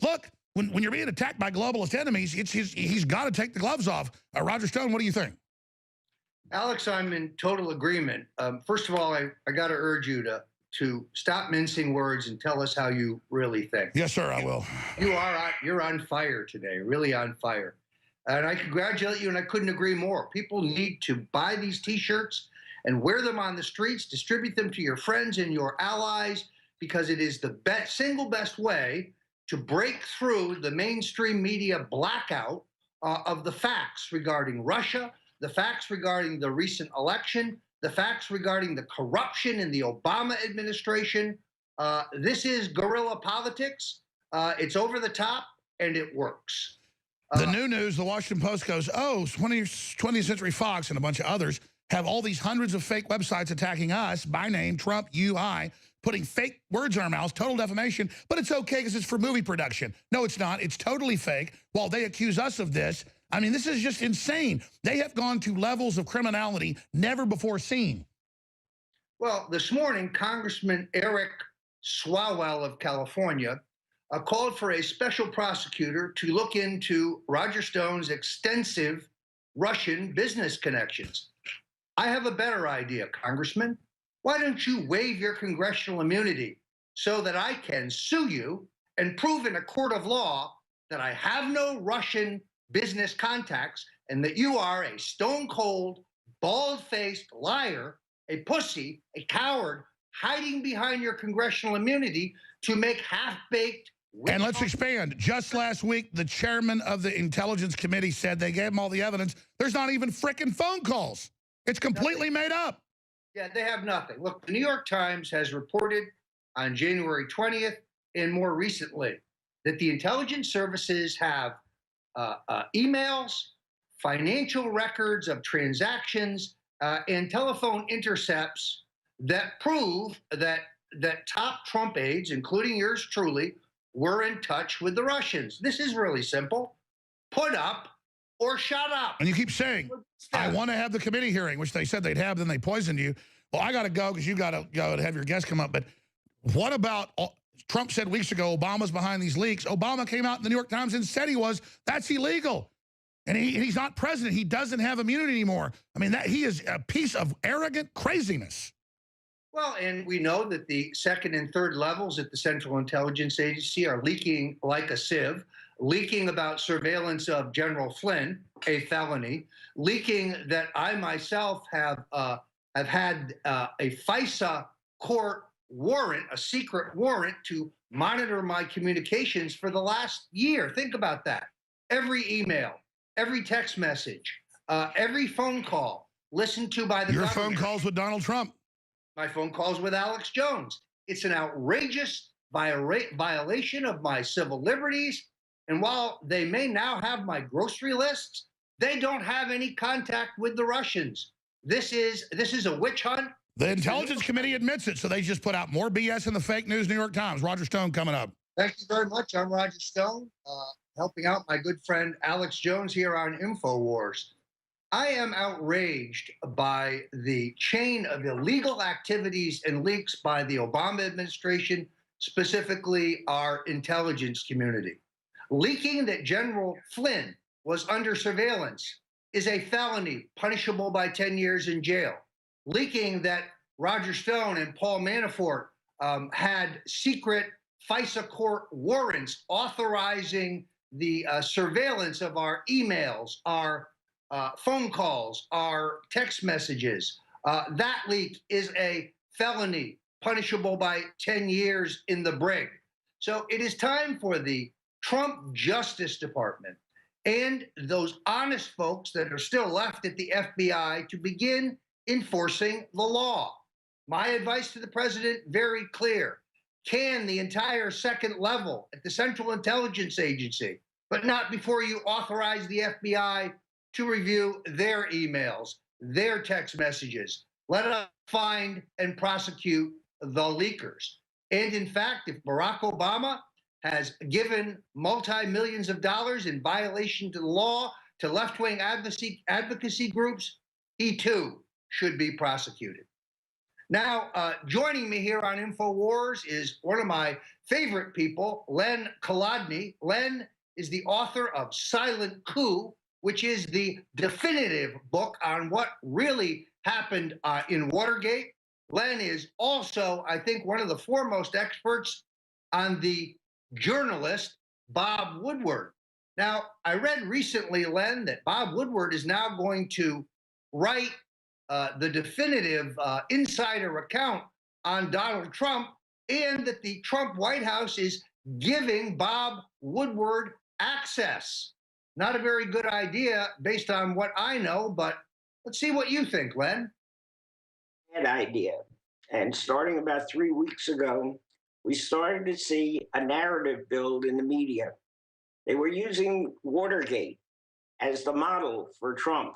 look, when you're being attacked by globalist enemies, he's got to take the gloves off. Roger Stone, what do you think? Alex, I'm in total agreement. First of all, I got to urge you to stop mincing words and tell us how you really think. Yes, sir, I will. You're on fire today, really on fire. And I congratulate you, and I couldn't agree more. People need to buy these T-shirts and wear them on the streets, distribute them to your friends and your allies, because it is the single best way to break through the mainstream media blackout of the facts regarding Russia, the facts regarding the recent election, the facts regarding the corruption in the Obama administration. This is guerrilla politics. It's over the top, and it works. The new news, the Washington Post goes, oh, 20th Century Fox and a bunch of others have all these hundreds of fake websites attacking us by name, Trump, you, I, putting fake words in our mouths, total defamation, but it's okay because it's for movie production. No, it's not. It's totally fake. While they accuse us of this, I mean, this is just insane. They have gone to levels of criminality never before seen. Well, this morning, Congressman Eric Swalwell of California called for a special prosecutor to look into Roger Stone's extensive Russian business connections. I have a better idea, Congressman. Why don't you waive your congressional immunity so that I can sue you and prove in a court of law that I have no Russian business contacts and that you are a stone-cold, bald-faced liar, a pussy, a coward, hiding behind your congressional immunity to make half-baked... And let's expand. Just last week, the chairman of the Intelligence Committee said they gave him all the evidence. There's not even frickin' phone calls. It's completely made up. Yeah, they have nothing. Look, the New York Times has reported on January 20th and more recently that the intelligence services have emails, financial records of transactions, and telephone intercepts that prove that top Trump aides, including yours truly, were in touch with the Russians. This is really simple. Put up or shut up. And you keep saying, I want to have the committee hearing, which they said they'd have, then they poisoned you. Well, I got to go because you got to go and have your guests come up. But what about, Trump said weeks ago, Obama's behind these leaks. Obama came out in the New York Times and said he was. That's illegal. And he's not president. He doesn't have immunity anymore. I mean, he is a piece of arrogant craziness. Well, and we know that the second and third levels at the Central Intelligence Agency are leaking like a sieve, leaking about surveillance of General Flynn, a felony, leaking that I myself have had a FISA court warrant, a secret warrant to monitor my communications for the last year. Think about that. Every email, every text message, every phone call listened to by the government. Your phone calls with Donald Trump. My phone calls with Alex Jones. It's an outrageous violation of my civil liberties. And while they may now have my grocery lists, they don't have any contact with the Russians. This is a witch hunt. The Intelligence Committee admits it, so they just put out more BS in the fake news New York Times. Roger Stone coming up. Thank you very much. I'm Roger Stone, helping out my good friend Alex Jones here on InfoWars. I am outraged by the chain of illegal activities and leaks by the Obama administration, specifically our intelligence community. Leaking that General Flynn was under surveillance is a felony punishable by 10 years in jail. Leaking that Roger Stone and Paul Manafort had secret FISA court warrants authorizing the surveillance of our emails, our phone calls, our text messages. That leak is a felony punishable by 10 years in the brig. So it is time for the Trump Justice Department and those honest folks that are still left at the FBI to begin enforcing the law. My advice to the president, very clear. Can the entire second level at the Central Intelligence Agency, but not before you authorize the FBI to review their emails, their text messages. Let us find and prosecute the leakers. And in fact, if Barack Obama has given multi-millions of dollars in violation to the law to left-wing advocacy groups, he too should be prosecuted. Now, joining me here on InfoWars is one of my favorite people, Len Colodny. Len is the author of Silent Coup, which is the definitive book on what really happened in Watergate. Len is also, I think, one of the foremost experts on the journalist Bob Woodward. Now, I read recently, Len, that Bob Woodward is now going to write the definitive insider account on Donald Trump, and that the Trump White House is giving Bob Woodward access. Not a very good idea based on what I know, but let's see what you think, Len. Bad idea. And starting about 3 weeks ago, we started to see a narrative build in the media. They were using Watergate as the model for Trump.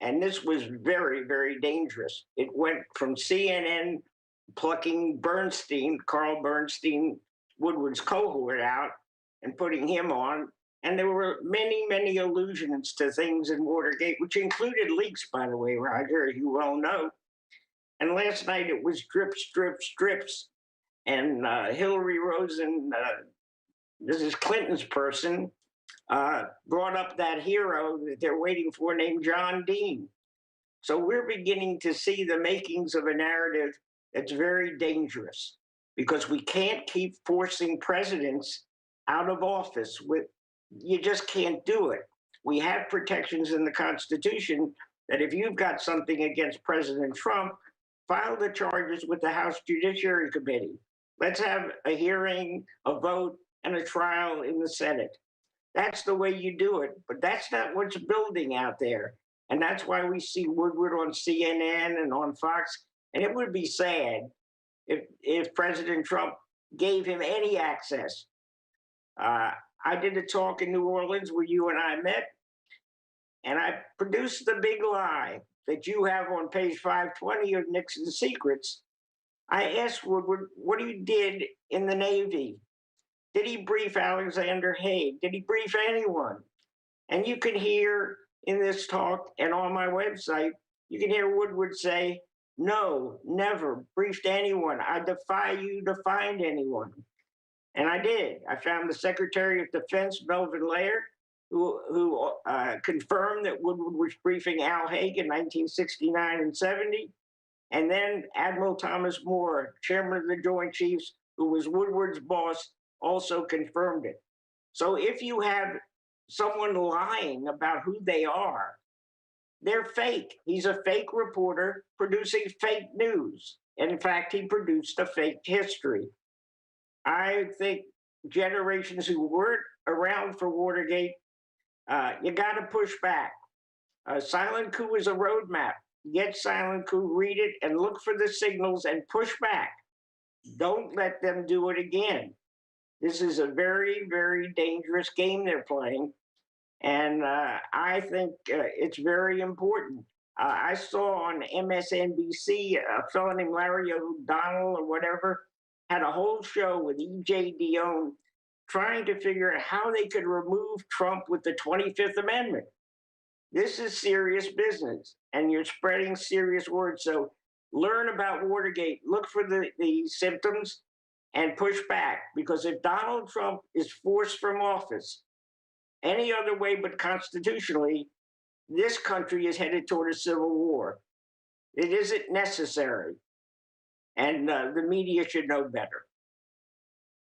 And this was very, very dangerous. It went from CNN plucking Bernstein, Carl Bernstein, Woodward's cohort out and putting him on. And there were many, many allusions to things in Watergate, which included leaks, by the way, Roger, as you well know. And last night it was drips, drips, drips. And Hillary Rosen, this is Clinton's person, brought up that hero that they're waiting for named John Dean. So we're beginning to see the makings of a narrative that's very dangerous, because we can't keep forcing presidents out of office. You just can't do it. We have protections in the Constitution that if you've got something against President Trump, file the charges with the House Judiciary Committee. Let's have a hearing, a vote, and a trial in the Senate. That's the way you do it, but that's not what's building out there. And that's why we see Woodward on CNN and on Fox. And it would be sad if President Trump gave him any access. I did a talk in New Orleans where you and I met, and I produced the big lie that you have on page 520 of Nixon's Secrets. I asked Woodward what he did in the Navy. Did he brief Alexander Haig? Did he brief anyone? And you can hear in this talk and on my website, you can hear Woodward say, no, never briefed anyone. I defy you to find anyone. And I did. I found the Secretary of Defense, Melvin Laird, who confirmed that Woodward was briefing Al Haig in 1969 and 70. And then Admiral Thomas Moore, chairman of the Joint Chiefs, who was Woodward's boss, also confirmed it. So if you have someone lying about who they are, they're fake. He's a fake reporter producing fake news. And in fact, he produced a fake history. I think generations who weren't around for Watergate, you got to push back. Silent Coup is a roadmap. Get Silent Coup, read it, and look for the signals and push back. Don't let them do it again. This is a very, very dangerous game they're playing. And I think it's very important. I saw on MSNBC a fellow named Larry O'Donnell or whatever had a whole show with E.J. Dionne trying to figure out how they could remove Trump with the 25th Amendment. This is serious business, and you're spreading serious words. So learn about Watergate, look for the symptoms, and push back. Because if Donald Trump is forced from office any other way but constitutionally, this country is headed toward a civil war. It isn't necessary. And the media should know better.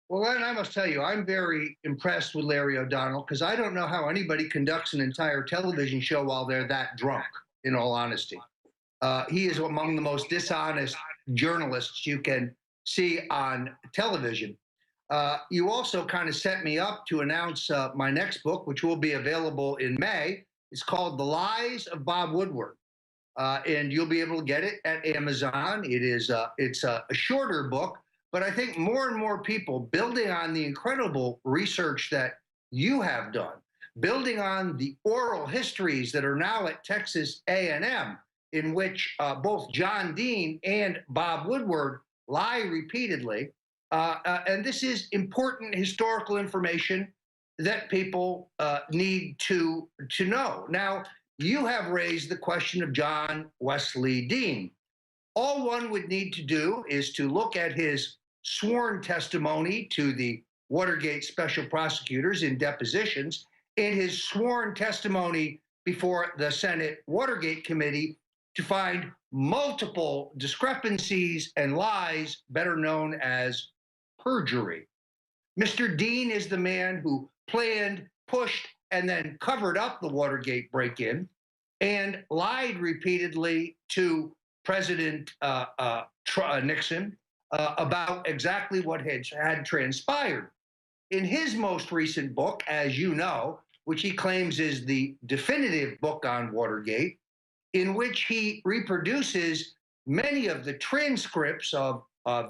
Well, Len, I must tell you, I'm very impressed with Larry O'Donnell, because I don't know how anybody conducts an entire television show while they're that drunk, in all honesty. He is among the most dishonest journalists you can see on television. You also kind of set me up to announce my next book, which will be available in May. It's called The Lies of Bob Woodward. And you'll be able to get it at Amazon. It's a shorter book, but I think more and more people, building on the incredible research that you have done, building on the oral histories that are now at Texas A&M, in which both John Dean and Bob Woodward lie repeatedly. And this is important historical information that people need to know. Now, you have raised the question of John Wesley Dean. All one would need to do is to look at his sworn testimony to the Watergate special prosecutors in depositions and his sworn testimony before the Senate Watergate Committee to find multiple discrepancies and lies, better known as perjury. Mr. Dean is the man who planned, pushed, and then covered up the Watergate break-in and lied repeatedly to President Nixon about exactly what had transpired. In his most recent book, as you know, which he claims is the definitive book on Watergate, in which he reproduces many of the transcripts of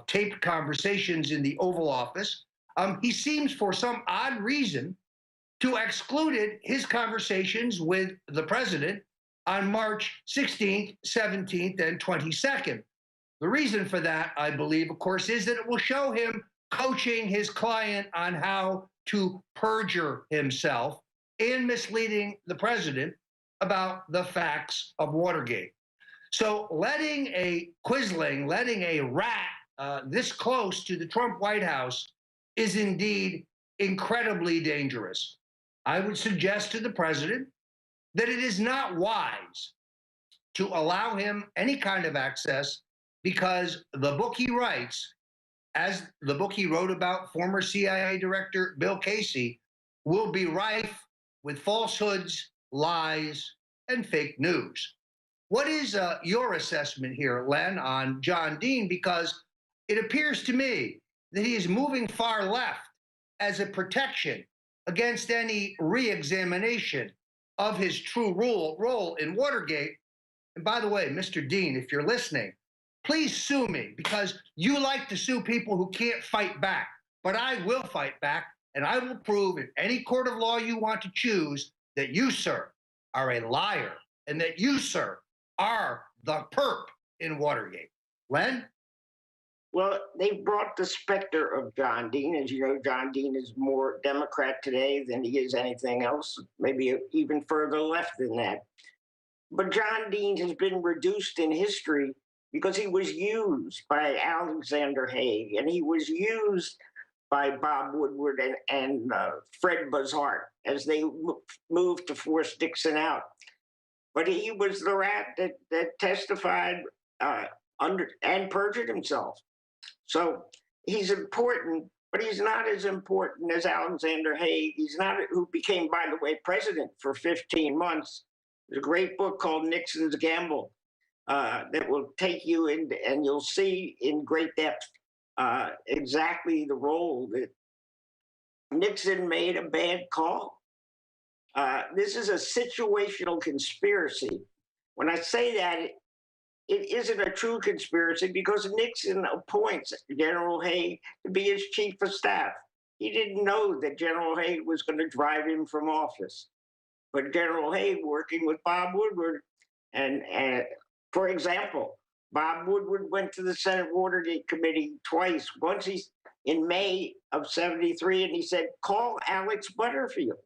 taped conversations in the Oval Office, he seems for some odd reason to excluded his conversations with the president on March 16th, 17th, and 22nd. The reason for that, I believe, of course, is that it will show him coaching his client on how to perjure himself and misleading the president about the facts of Watergate. So letting a quisling, letting a rat this close to the Trump White House is indeed incredibly dangerous. I would suggest to the president that it is not wise to allow him any kind of access, because the book he writes, as the book he wrote about former CIA Director Bill Casey, will be rife with falsehoods, lies, and fake news. What is your assessment here, Len, on John Dean? Because it appears to me that he is moving far left as a protection against any re-examination of his true role in Watergate. And by the way, Mr. Dean, if you're listening, please sue me, because you like to sue people who can't fight back. But I will fight back, and I will prove in any court of law you want to choose that you, sir, are a liar, and that you, sir, are the perp in Watergate. Len? Well, they brought the specter of John Dean. As you know, John Dean is more Democrat today than he is anything else, maybe even further left than that. But John Dean has been reduced in history because he was used by Alexander Haig, and he was used by Bob Woodward and Fred Buzhardt as they moved to force Nixon out. But he was the rat that testified and perjured himself. So he's important, but he's not as important as Alexander Haig. He's not, who became, by the way, president for 15 months. There's a great book called Nixon's Gamble that will take you in, and you'll see in great depth exactly the role that Nixon made a bad call. This is a situational conspiracy. When I say that, it isn't a true conspiracy, because Nixon appoints General Haig to be his chief of staff. He didn't know that General Haig was going to drive him from office. But General Haig, working with Bob Woodward, and for example, Bob Woodward went to the Senate Watergate Committee twice. Once in May of '73, and he said, call Alex Butterfield.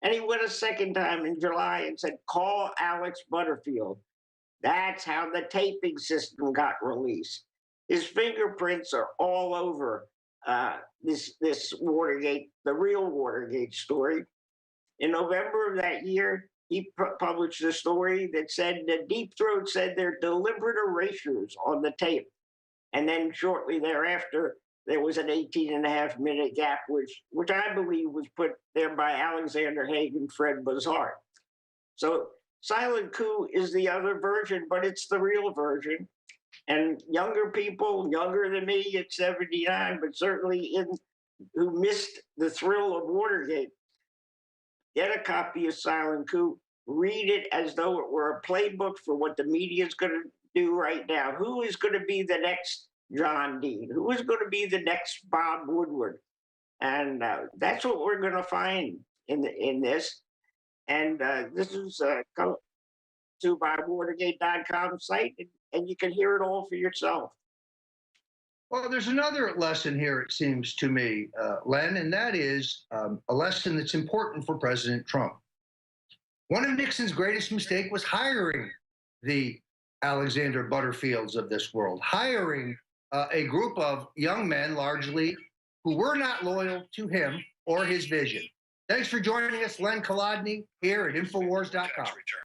And he went a second time in July and said, call Alex Butterfield. That's how the taping system got released. His fingerprints are all over this Watergate, the real Watergate story. In November of that year, he published a story that said that Deep Throat said they're deliberate erasures on the tape. And then shortly thereafter, there was an 18.5-minute gap, which I believe was put there by Alexander Haig and Fred Buzhardt. So Silent Coup is the other version, but it's the real version. And younger people, younger than me at 79, but certainly who missed the thrill of Watergate, get a copy of Silent Coup, read it as though it were a playbook for what the media is going to do right now. Who is going to be the next John Dean? Who is going to be the next Bob Woodward? And that's what we're going to find in this. And this is go to my Watergate.com site, and you can hear it all for yourself. Well, there's another lesson here, it seems to me, Len, and that is a lesson that's important for President Trump. One of Nixon's greatest mistakes was hiring the Alexander Butterfields of this world, hiring a group of young men, largely, who were not loyal to him or his vision. Thanks for joining us, Len Colodny, here at Infowars.com.